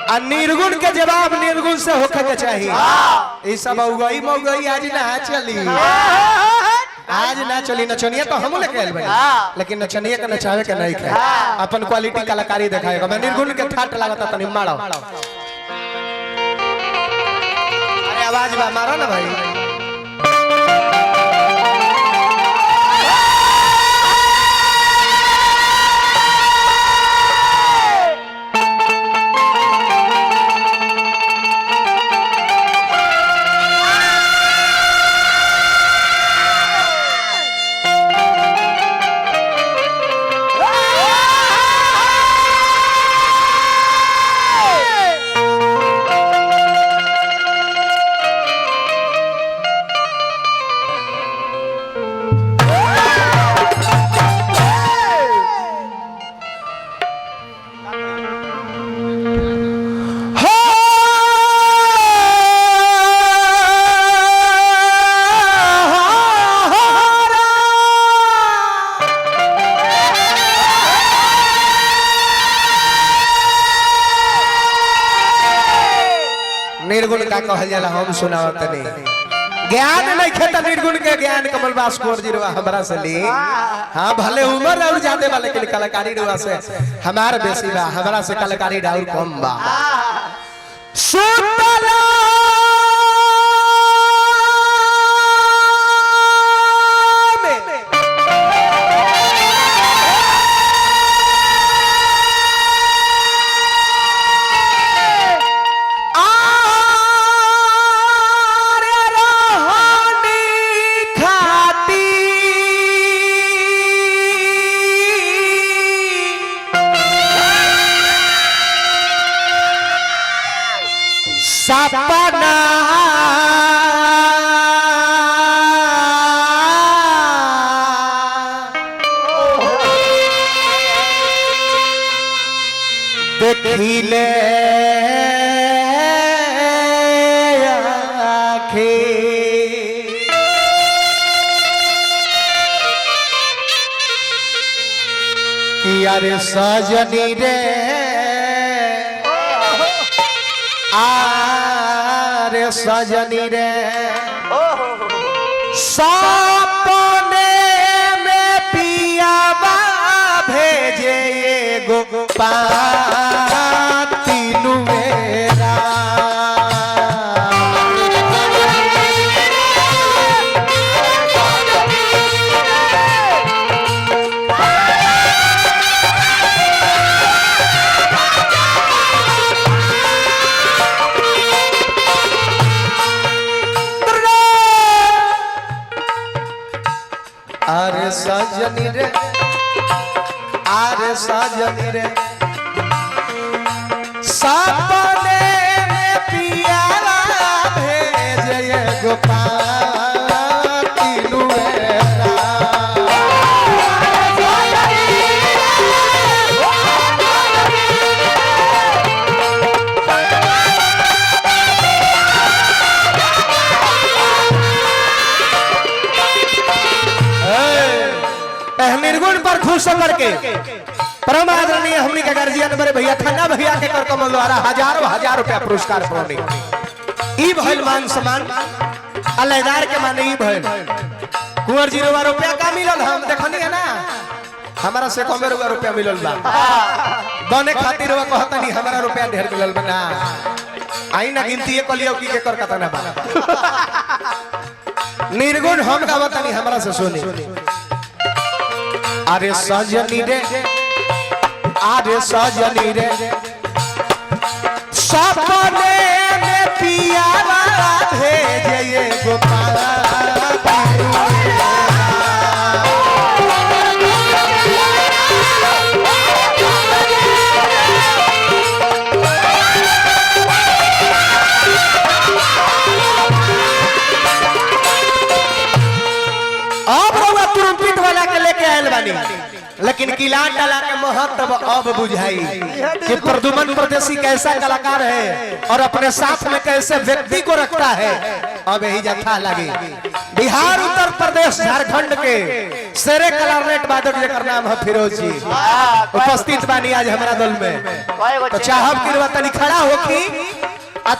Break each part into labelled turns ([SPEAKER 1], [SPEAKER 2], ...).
[SPEAKER 1] निर्गुण के जवाब निर्गुण से होके के चाहिए। ये सब उगई मौगई आज ना चली, आज ना चली। नचनिया तो हम लेके आइल बनी, लेकिन नचनिया के नचावे के नहीं खे, अपन क्वालिटी कलाकारी दिखाएगा। मैं निर्गुण के ठाट लागता तनी मारो। अरे आवाज बा मारो ना भाई। निर्गुण का कहल जाला हम सुनावत नहीं। ज्ञान नहीं खेता निर्गुण के ज्ञान कमल बास कुंवर जी रुआ हमरा से ली। हाँ भले उम्र और जाते वाले के कलाकारी रुआ से हमार बेसी बा, हमरा से कलाकारी और कम बा। सुतला सपना देखिले कि अरे सजनी रे आरे सजनी रे सपने में पियावा भेजे एगो पाती नुमेरा। आरे सजनी रे आरे सजनी रे सपने में पियावा भेजे एगो पाती नुमेरा। निर्गुण पर खुश होकर के परम आदरणीय हमनी के गार्जियन बड़े भैया खन्ना भैया के कर कमल द्वारा हजार रुपया पुरस्कार पाने ई भइल मान सम्मान अल्लाहदार के माने ई भइल। कुंवर जी रुपया का मिलल हम देखनी है ना, हमारा से कम रुपया मिलल बा बने खातिर वो कहता नहीं हमारा रुपया ढेर मिलल बा ना। आई ना गिनती कलियो की के कर कता ना बा। निर्गुण हम का बतानी हमरा से सुनी। अरे सजनी रे आरे सजनी रे सपने में पियावा भेजे एगो पाती नुमेरा। लेकिन किला डाला के महत्व अब बुझाई कि प्रदुमन परदेसी कैसा कलाकार है और अपने साथ में कैसे व्यक्ति को रखता है। अब यही जत्था लगी बिहार उत्तर प्रदेश झारखंड के शेरे कलारनेट बादल जेकर नाम है फिरोज जी उपस्थित बानी आज हमारा दल में। तो चाहब कि तनी खड़ा होखी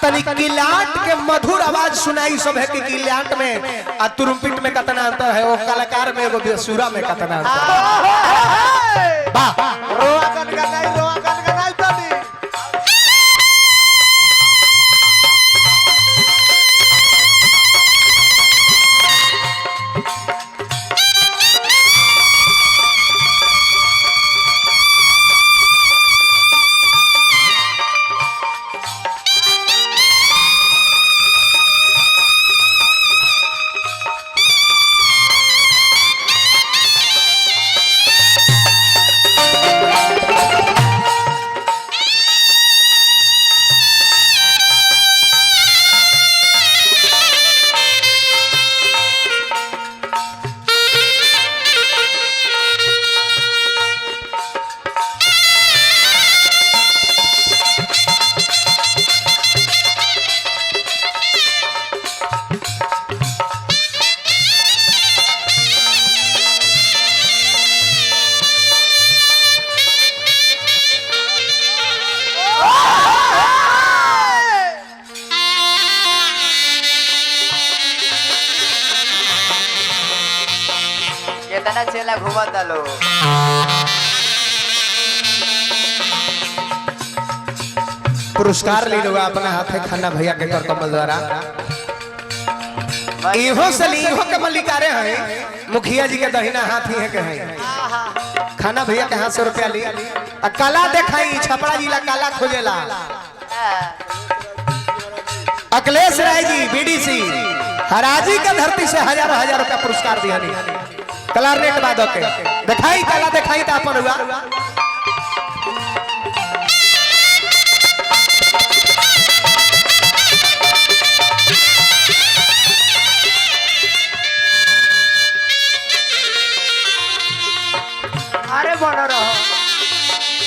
[SPEAKER 1] तनी किलाट के मधुर आवाज सुनाई सब है कि किलाट में आ तुरुम्पिट में कितना अंतर है, वो कलाकार में एगो बेसुरा में कितना अंतर है। वाह
[SPEAKER 2] रोआ कन गनाई तनी
[SPEAKER 3] केतना चेला घूमत आलो।
[SPEAKER 1] पुरस्कार ले लो अपना हाथे खन्ना भैया के कर कमल द्वारा इहो से इहो के मल्लिकारे हैं मुखिया जी के दहिना हाथ ही है के हैं खाना भैया के हाथ से रुपया ली कला देखाई छपरा जिला कला खोजेला अखिलेश राय जी बीडीसी हराजी का धरती से हजारों हजार रुपया पुरस्कार दिया कलारनेट बादक के दिखाई कला दिखाई तो अपन हुआ
[SPEAKER 2] अरे बना रहो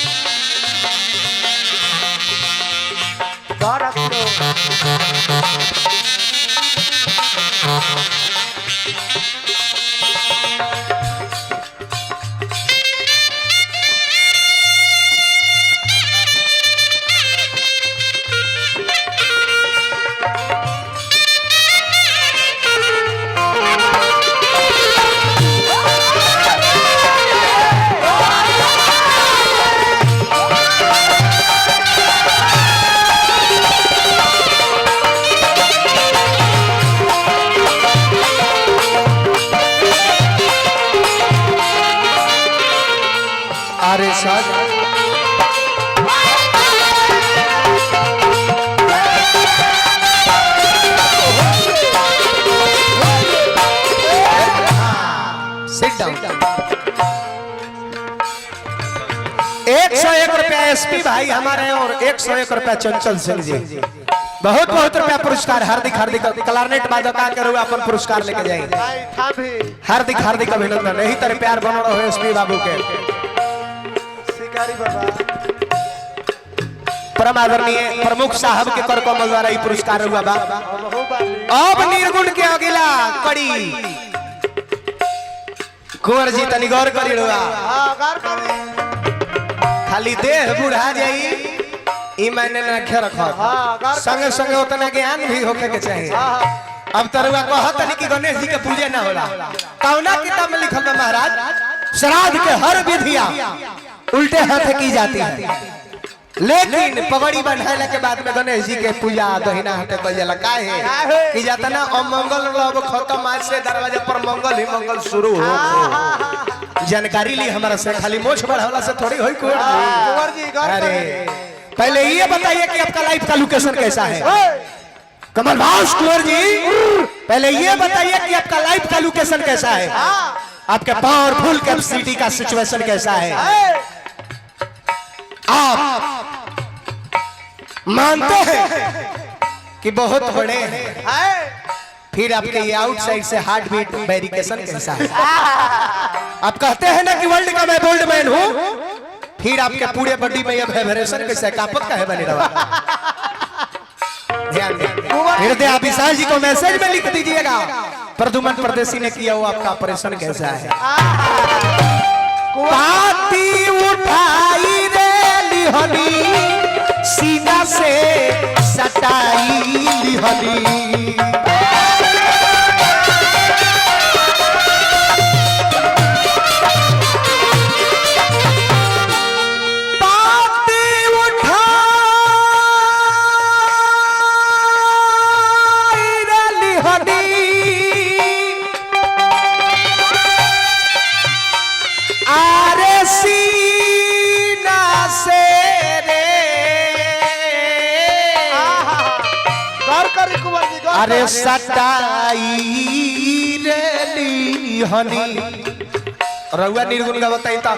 [SPEAKER 1] अरे सर सिट डाउन 101 रुपया एसपी भाई हमारे और 101 रुपया चंचल सिंह जी बहुत बहुत रुपया पुरस्कार हार्दिक हार्दिक कलारनेट बादक आकर अपन पुरस्कार लेके जाएंगे हार्दिक हार्दिक अभिनंदन यही तरह प्यार बना रहो एसपी बाबू के परम आदरणीय प्रमुख साहब के कर कमल द्वारा ये पुरस्कार हुआ बा। अब निर्गुण के अगला कड़ी कुंवर जी तनी गौर करी रुआ खाली देह बुढ़ा जाई ई मायने ना खे रखो संगे संगे उतना ज्ञान भी होके के चाहिए। अब तरुआ कहत नहीं कि गणेश जी के पूजा ना होला कौना किताब में लिखल है महाराज श्राद्ध के हर विधियां उल्टे हाथ की जाती है लेकिन पगड़ी बंधाइला के बाद में गणेश जी के पूजा दहिना हाथे कइल जाला काहे कि जातना अमंगल लब खत्म आज से दरवाजे पर मंगल ही मंगल शुरू हो। जानकारी ली हमारा से खाली मोछ बढ़ावला से थोड़ी होई कुंवर जी। अरे पहले ये बताइए कि आपका लाइफ का लोकेशन कैसा है कमल भास कुंवर जी पहले ये बताइए कि आपका लाइफ का लोकेशन कैसा है आपके पावरफुल कैपेसिटी का सिचुएशन कैसा है आप मानते हैं कि बहुत बड़े हैं फिर आपके ये आउटसाइड से हार्ट बीट वेरिफिकेशन कैसा है आप कहते हैं ना कि वर्ल्ड का मैं बोल्ड मैन हूं फिर आपके पूरे बॉडी में ये वाइब्रेशन कैसा है कापत का है बने रहा ध्यान दें। हृदय विशाल जी को मैसेज में लिख दीजिएगा प्रदुमन परदेसी ने किया वो आपका ऑपरेशन कैसा है। पाती उठाई रे लिहनी सीना से सटाई लिहनी अरे सटाई रेली हनी रउआ निर्गुण का बताई तो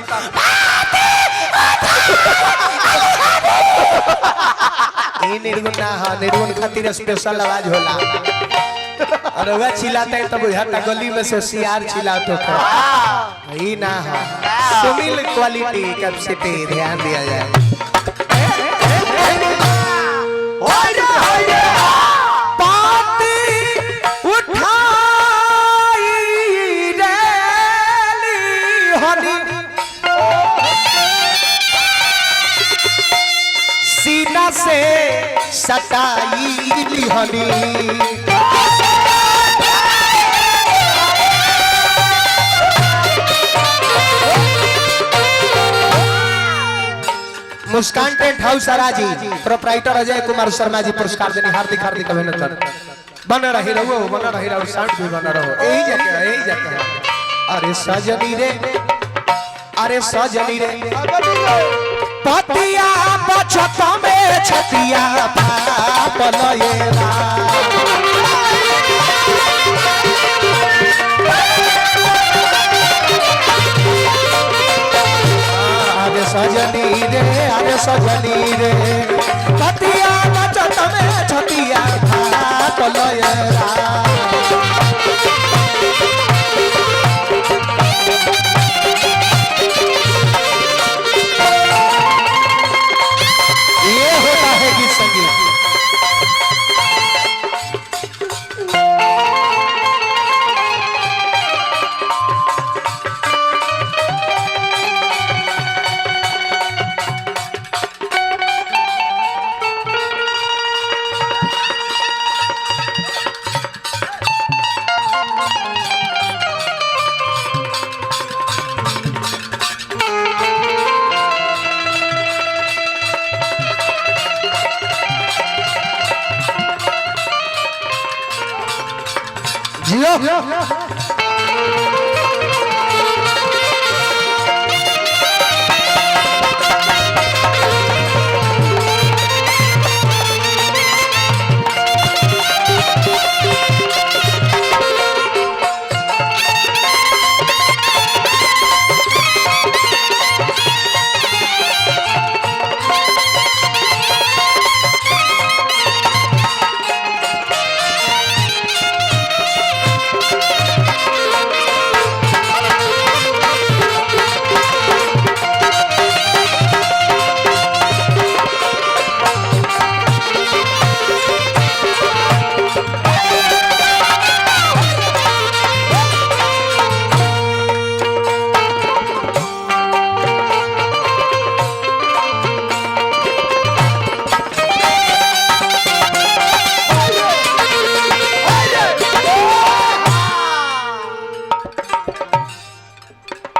[SPEAKER 1] ये निर्गुण ना है निर्गुण खातिर स्पेशल आवाज होला रउआ चिल्लाते हैं तो बुझाता गली में से सियार चिल्लाते हो ये ना है सुनील क्वालिटी कैपेसिटी ध्यान दिया जाए। सीना से सटाई लिहनी मुस्कान टेंट हाउस राजी प्रोप्राइटर अजय कुमार शर्मा जी पुरस्कार देने हार्दिक हार्दिक अभिनंदन। बना रही रहो साउंड भी बना रहो यही जगह अरे सजनी रे पतिया बचत में छतिया पापलयेला अरे सजनी रे पतिया बचत में छतिया पापलयेला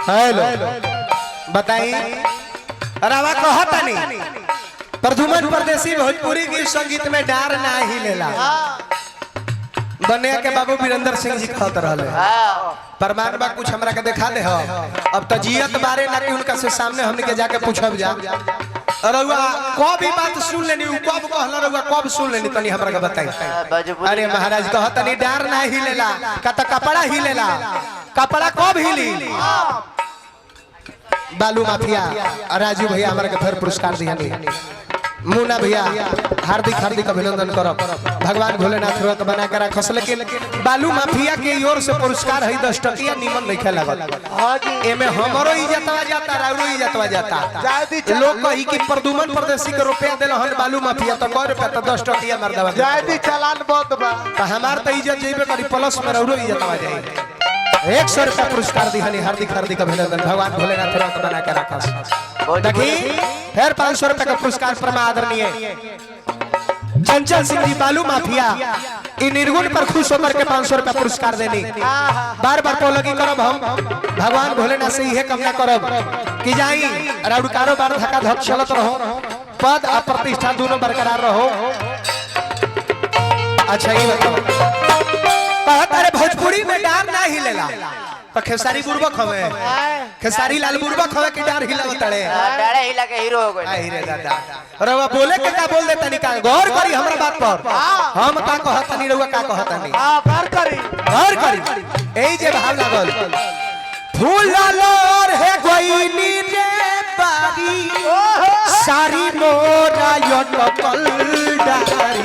[SPEAKER 1] हेलो बताई रवा कहता नहीं प्रदुमन परदेसी भोजपुरी की संगीत में डार ना ही लेला बने के बाबू वीरेंद्र सिंह जी कहत रहले प्रमाण बा कुछ हमरा के दिखा दे हो अब तो जियत बारे ना कि उनका से सामने हमने के जाके पूछब जा रउआ कब भी बात सुन लेनी कब कहला रउआ कब सुन लेनी तनी हमरा के बताई। अरे महाराज कहत नहीं डार ना ही लेला का त कपड़ा ही लेला कपड़ा कब हिली बालू माफिया राजू भैया हमारे के फिर पुरस्कार दिया मुन्ना भैया हार्दिक हार्दिक अभिनंदन करो। भगवान भोलेनाथ रोक बना के रखस। लेकिन बालू माफिया के ओर से पुरस्कार है 10 टकिया निमन नहीं खेला
[SPEAKER 2] हाँ जी
[SPEAKER 1] एमे हमरो इज्जतवा जाता राउरो इज्जतवा जाता। लोग कही कि प्रदुमन परदेसी के रुपया देल हन बालू माफिया तो 100 रुपया तो 10 टकिया मार देवा
[SPEAKER 2] जायदी चालान बंद बा
[SPEAKER 1] तो हमार तो इज्जत जेबे करी प्लस में राउरो इज्जतवा जाई। 100 रुपया पुरस्कार दिहनी हार्दिक हार्दिक अभिनंदन। भगवान भोलेनाथ रोक बना के रखस। देखी फिर 500 रुपए का पुरस्कार परमा आदरणीय चंचल सिंह जी बालू माफिया इन निर्गुण पर खुश होकर के 500 रुपया पुरस्कार देनी। बार बार तो लगी करब हम भगवान भोलेनाथ से यह कामना करब कि जाई राउड कारोबार धक्का धक चलत रहो पद और प्रतिष्ठा दोनों बरकरार रहो। अच्छा ये बताओ अरे भोजपुरी में डार ना हिलेला तो खेसारी बुर्बक हवे खेसारी लाल बुर्बक हवे कि डार हिला बताड़े
[SPEAKER 3] डाड़े हिला के हीरो हो गए।
[SPEAKER 1] आई रे दादा रवा बोले के का बोल देता निकाल गौर करी हमरा बात पर हम का कहता नहीं रवा का कहता नहीं
[SPEAKER 2] हां गौर
[SPEAKER 1] करी एई जे भाव लागल फूल लालोर है गोइनी रे बारी सारी मोरा यटकल डारी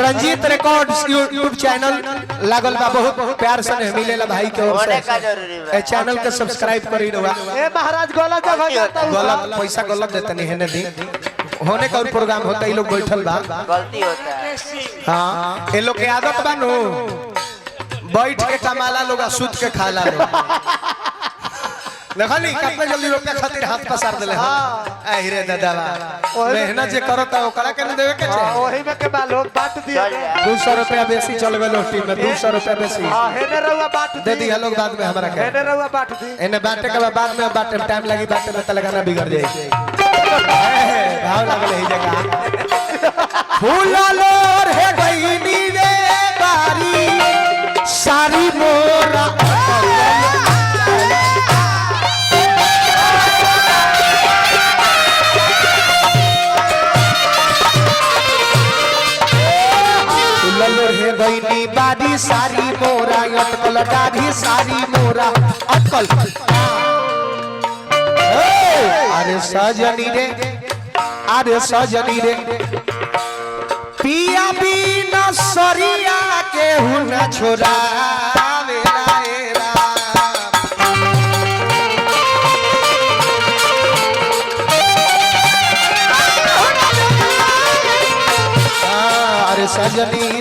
[SPEAKER 1] रंजीत रिकॉर्ड्स यूट्यूब चैनल लागल बा बहुत प्यार से मिलेला भाई के ओर से ए चैनल के सब्सक्राइब करी रहुआ
[SPEAKER 2] ए महाराज गलत जगह जाता
[SPEAKER 1] गलत पैसा गलत देता नहीं है दी होने का प्रोग्राम होता है लोग बैठल बा
[SPEAKER 3] गलती होता है।
[SPEAKER 1] हां ए लोग के आदत बा नु बैठ के कमाला लोग सूत के खाला लोग देखली कितना जल्दी रुपया खातिर हाथ पसार देले हां ए रे दादा मेहनत जे करता ओकरा के न देवे के छै
[SPEAKER 2] ओही में के बा लोग बांट दिए
[SPEAKER 1] 200 रुपया बेसी चल गेलो टीम में 200 रुपया बेसी
[SPEAKER 2] हां हेने रहुआ बांट
[SPEAKER 1] दे दी लोग बाद में हमरा के
[SPEAKER 2] हेने रहुआ बांट दी
[SPEAKER 1] एने बांटे के बाद में बांटे टाइम लगी बांटे में त लगाना बिगड़ जाए भाव लागल है जगह फूल लोर है गईनी रे बारी सारी मोरा गईनी बारी सारी मोरा अटकल दाढ़ी सारी मोरा अटकल अरे सजनी रे पिया बिना सरिया के हुना छोरा सजनी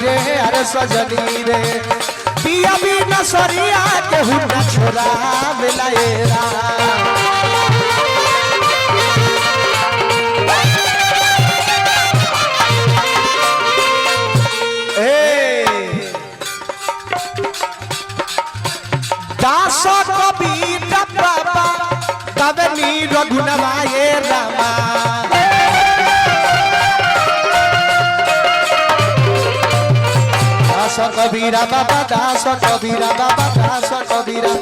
[SPEAKER 1] रे अरे सजनी रे पिया बिना सरिया के हुना छोरा बेलाएरा दास कबीर बाबा कवनी रघुनवाए रामा दास कबीरा बाबा दास कबीरा बाबा दास कबीरा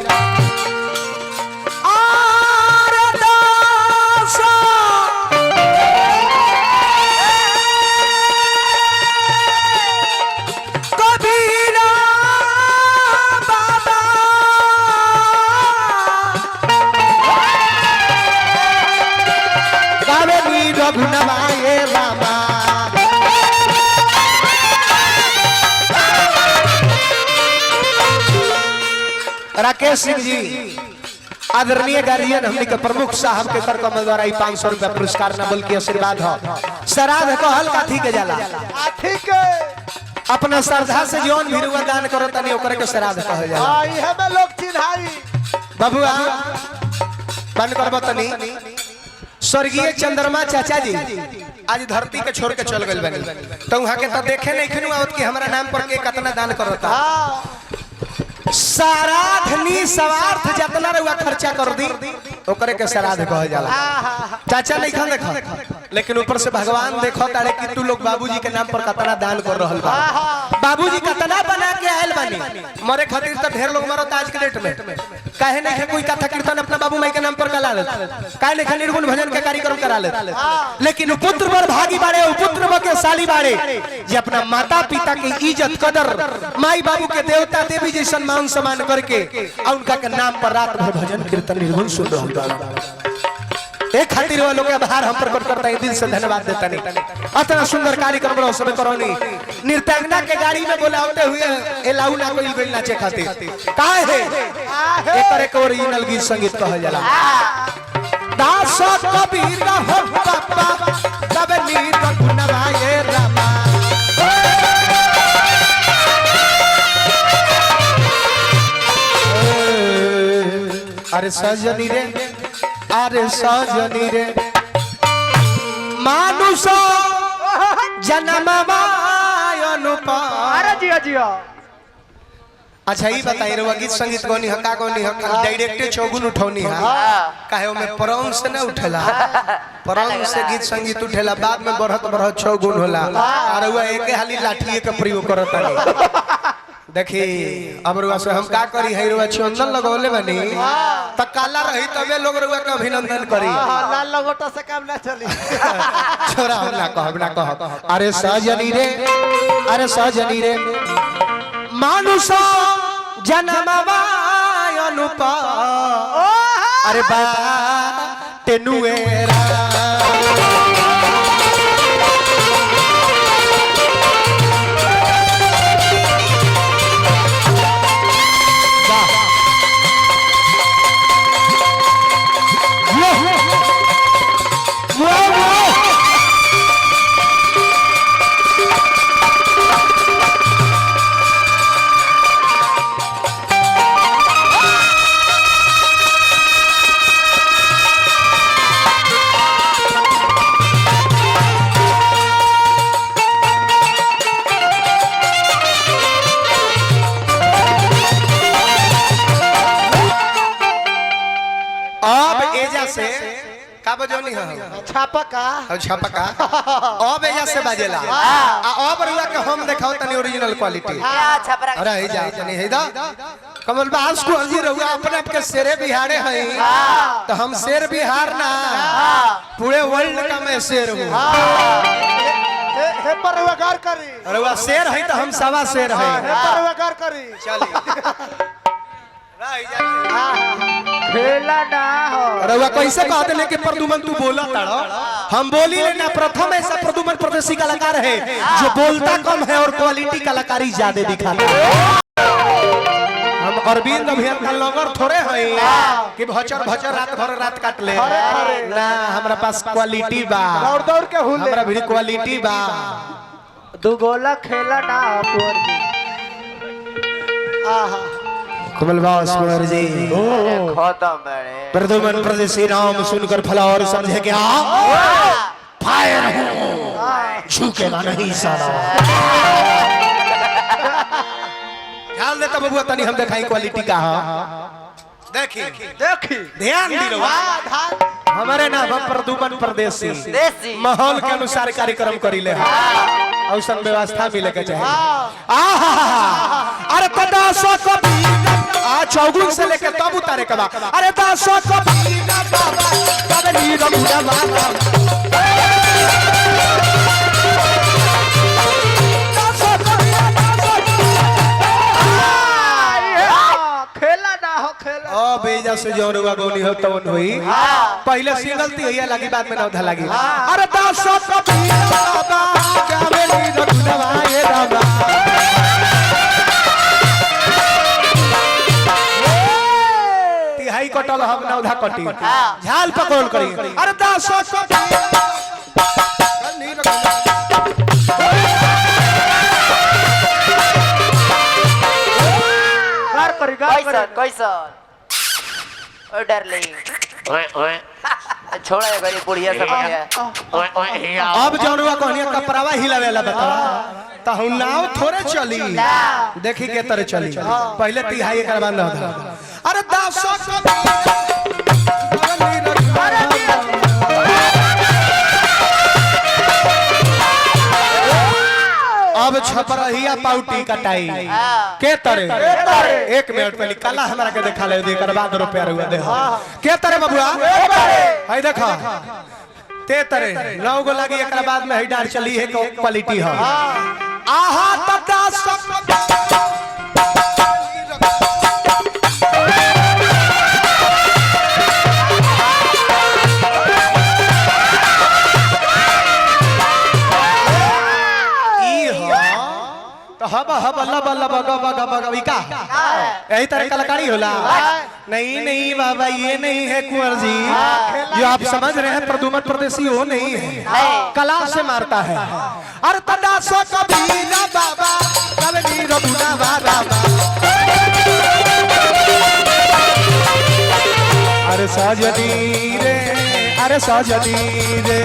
[SPEAKER 1] आरे दास कबीरा बाबा गावेनी रघुनवाए रामा राकेश सिंह जी आदरणीय गार्जियन हमने के प्रमुख साहब के कर कमल द्वारा 500 रुपया पुरस्कार न बल्कि आशीर्वाद हो श्राद्ध कहल काथी के जाला
[SPEAKER 2] ठीक है
[SPEAKER 1] अपना श्रद्धा से जौन भी रुआ दान करो तनी ओकरे के श्राद्ध कहल जाला
[SPEAKER 2] हां इहे में लोग चिन्हाई
[SPEAKER 1] बाबूआ बन करब तनी स्वर्गीय चंद्रमा चाचा जी आज धरती के छोड़ के चल गइल बनी तो वहां के त देखे नहीं खनु आवत कि हमरा नाम पर के कितना दान करता साराधनी सवार्थ जतना रुआ खर्चा कर दी ओकरे के श्राद्ध कहल जाला चाचा नहीं खा देखा लेकिन ऊपर से भगवान देखो तारे कि तू लोग बाबूजी के नाम पर कितना दान कर रहल बा बाबूजी कितना बना के आए आयल बानी मरे खातिर तो ढेर लोग मरत आज के डेट में काहे नहीं है कोई कथा कीर्तन अपना बाबू माई के नाम पर करा ले काहे नहीं निर्गुण भजन के कार्यक्रम करा ले लेकिन पुत्र पर भागी बाड़े पुत्र के साली बाड़े जे अपना माता पिता की इज्जत कदर माई बाबू के देवता देवी जी सम्मान सम्मान करके और उनका के नाम पर रात भर भजन कीर्तन निर्गुण सुन रहा एक खातिर वो लोग आभार हम प्रकट करता है दिल से धन्यवाद देता नहीं इतना सुंदर कार्यक्रम रहो सब करोनी नृत्यांगना के गाड़ी में बुलाते हुए एलाउ ना कोई बेल नाचे खातिर काहे है एकर एक ओरिजिनल गीत संगीत कहल जाला दास कबीर हो बाबा तब नीत गुणवाए रामा अरे सजनी रे अरे सजनी रे मानुष जन्म
[SPEAKER 2] अरे जिया जिया
[SPEAKER 1] अच्छा ही बताइए रे गीत संगीत गौनी हका गौनी हका डायरेक्ट चौगुन उठौनी है काहे में परम से न उठला परम से गीत संगीत उठेला बाद में बढ़त बढ़त चौगुन होला और वो एक हाली लाठिए के प्रयोग करता नहीं देखी अब रुआ से हम का करी है रुआ चंदन लगौले बनी त काला रही तबे लोग रुआ के अभिनंदन करी
[SPEAKER 2] लाल लगोटा से काम ना चली
[SPEAKER 1] छोरा हम ना कह अरे सजनी रे मानुष जन्मवा अनुपा अरे बा तेनुएरा
[SPEAKER 2] छापका
[SPEAKER 1] अब एजा से बाजेला अब रुआ के हम देखाओ तनी ओरिजिनल क्वालिटी अरे हे जा तनी हे दा कमल बास को अंजी रुआ अपने आप के शेरे बिहारे हैं तो हम शेर बिहार ना पूरे वर्ल्ड का मैं शेर हूं
[SPEAKER 2] हे पर रुआ गौर करी
[SPEAKER 1] रुआ शेर है तो हम सवा शेर है
[SPEAKER 2] हे पर रुआ गौर करी
[SPEAKER 1] चलिए
[SPEAKER 2] खेला ना हो
[SPEAKER 1] रउआ कैसे कहते हैं कि प्रदुमन तू बोला ताड़ो हम बोली लेना प्रथम ऐसा प्रदुमन प्रदेशी कलाकार है जो बोलता कम है और क्वालिटी कलाकारी ज्यादा दिखाता है हम अरविंद अभियंता लगन थोड़े हैं कि भचर भचर रात भर रात काट ले ना हमरा पास क्वालिटी बा
[SPEAKER 2] दौड़ दौड़ के हुले
[SPEAKER 1] हमरा भी क्वालिटी बा
[SPEAKER 2] दो गोला खेला ना तोर आहा
[SPEAKER 1] कमल बास कुंवर जी
[SPEAKER 3] खत्म बड़े
[SPEAKER 1] प्रदुमन प्रदेशी नाम सुनकर फ्लावर समझे क्या फायर हूं झुकेगा नहीं साला ध्यान देता बबुआ तनी हम दिखाई क्वालिटी का देखी ध्यान दी हमारे नाम प्रदुमन प्रदेशी माहौल के अनुसार कार्यक्रम करी ले औसन व्यवस्था मिले के चाहिए अरे पदासो को आ चौगुन से लेके तब उतारे के बा अरे दासो को बाबा तब नी रमुड़ा बाबा
[SPEAKER 2] खेला ना हो खेला
[SPEAKER 1] ओ बेजा से जोरुआ गोली हो तवन होई पहले सिंगल थी होया लगी बाद में नौधा लगी अरे दासो को बाबा जावे नी रमुड़ा बाए बाबा हाई कटल हम नौधा कटी झाल पकड़ करी अरे दासो
[SPEAKER 3] कैसन ओ डार्लिंग छोड़ा गरी बुढ़िया सब गया
[SPEAKER 1] अब जौनवा कहनिया कपड़ावा हिलावेला बता त हम नाव थोड़े चली देखी के तरह चली पहले तिहाई कर बांध अरे दासो अब छपरहिया पाउटी कटाई के तरे एक मिनट पहले काला हमरा के देखा ले दे कर बाद रुपया रुआ दे के तरे बबुआ है देखा ते तरे 9 गो लगी एकरा बाद में है डार चली है क्वालिटी है आहा तदा हबा हबा लबा लबा गबा गबा गबिका यही तरह कलाकारी होला नहीं नहीं बाबा ये नहीं है कुंवर जी जो आप समझ रहे हैं प्रदुमन प्रदेशी वो नहीं है कला से मारता है अरे तदा सो कबीरा बाबा कबीर रबुना बाबा अरे सजनी रे